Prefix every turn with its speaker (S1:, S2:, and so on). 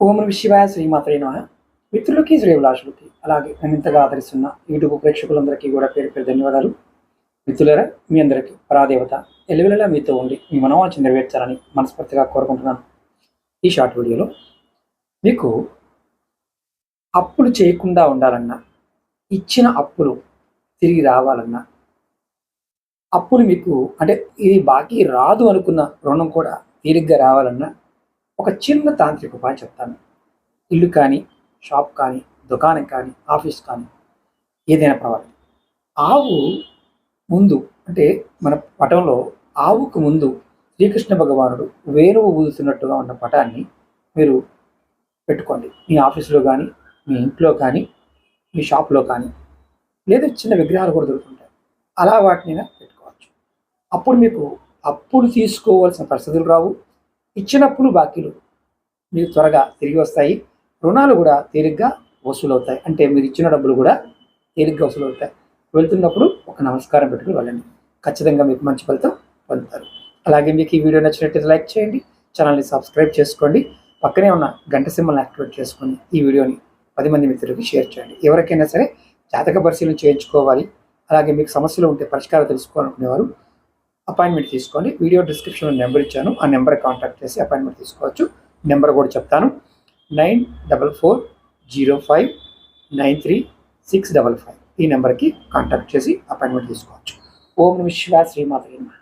S1: ఓం నమః శివాయ శ్రీమాత్రే నమః. మిత్రులకి శ్రేభిలాషులకి అలాగే నన్ను ఇంతగా ఆదరిస్తున్న యూట్యూబ్ ప్రేక్షకులందరికీ కూడా పేరు పేరు ధన్యవాదాలు. మిత్రులారా, మీ అందరికీ పరాదేవత ఎల్లవెల్లలా మీతో ఉండి మీ మనోవాంఛ నెరవేర్చాలని మనస్ఫూర్తిగా కోరుకుంటున్నాను. ఈ షార్ట్ వీడియోలో మీకు అప్పులు చేయకుండా ఉండాలన్నా, ఇచ్చిన అప్పులు తిరిగి రావాలన్నా, అప్పులు మీకు అంటే ఇది బాకీ రాదు అనుకున్న రుణం కూడా తీరిగ్గా రావాలన్నా ఒక చిన్న తాంత్రిక ఉపాయం చెప్తాను. ఇల్లు కానీ, షాప్ కానీ, దుకాణం కానీ, ఆఫీస్ కానీ ఏదైనా పర్వాలేదు. ఆవు ముందు అంటే మన పటంలో ఆవుకు ముందు శ్రీకృష్ణ భగవానుడు వేణువు ఊదుతున్నట్టుగా ఉన్న పటాన్ని మీరు పెట్టుకోండి. మీ ఆఫీసులో కానీ, మీ ఇంట్లో కానీ, మీ షాప్లో కానీ, లేదా చిన్న విగ్రహాలు కూడా దొరుకుతుంటాయి. అలా వాటిని పెట్టుకోవచ్చు. అప్పుడు మీకు అప్పులు తీసుకోవాల్సిన పరిస్థితులు రావు. ఇచ్చినప్పుడు బాకీలు మీకు త్వరగా తిరిగి వస్తాయి. రుణాలు కూడా తేలిగ్గా వసూలవుతాయి. అంటే మీరు ఇచ్చిన డబ్బులు కూడా తేలిగ్గా వసూలవుతాయి. వెళ్తున్నప్పుడు ఒక నమస్కారం పెట్టుకుని వెళ్ళండి. ఖచ్చితంగా మీకు మంచి ఫలితం పొందుతారు. అలాగే మీకు ఈ వీడియో నచ్చినట్లయితే లైక్ చేయండి, ఛానల్ని సబ్స్క్రైబ్ చేసుకోండి, పక్కనే ఉన్న గంట సింబల్ని యాక్టివేట్ చేసుకొని ఈ వీడియోని 10 మంది మిత్రులకి షేర్ చేయండి. ఎవరికైనా సరే జాతక పరిశీలన చేయించుకోవాలి, అలాగే మీకు సమస్యలు ఉంటే పరిష్కారం తెలుసుకోవాలనుకునేవారు అపాయింట్మెంట్ తీసుకోండి. వీడియో డిస్క్రిప్షన్లో నెంబర్ ఇచ్చాను, ఆ నెంబర్ కాంటాక్ట్ చేసి అపాయింట్మెంట్ తీసుకోవచ్చు. నెంబర్ కూడా చెప్తాను, 9440593655. ఈ నెంబర్కి కాంటాక్ట్ చేసి అపాయింట్మెంట్ తీసుకోవచ్చు. ఓం నమః శివాయ శ్రీమాత్రే నమః.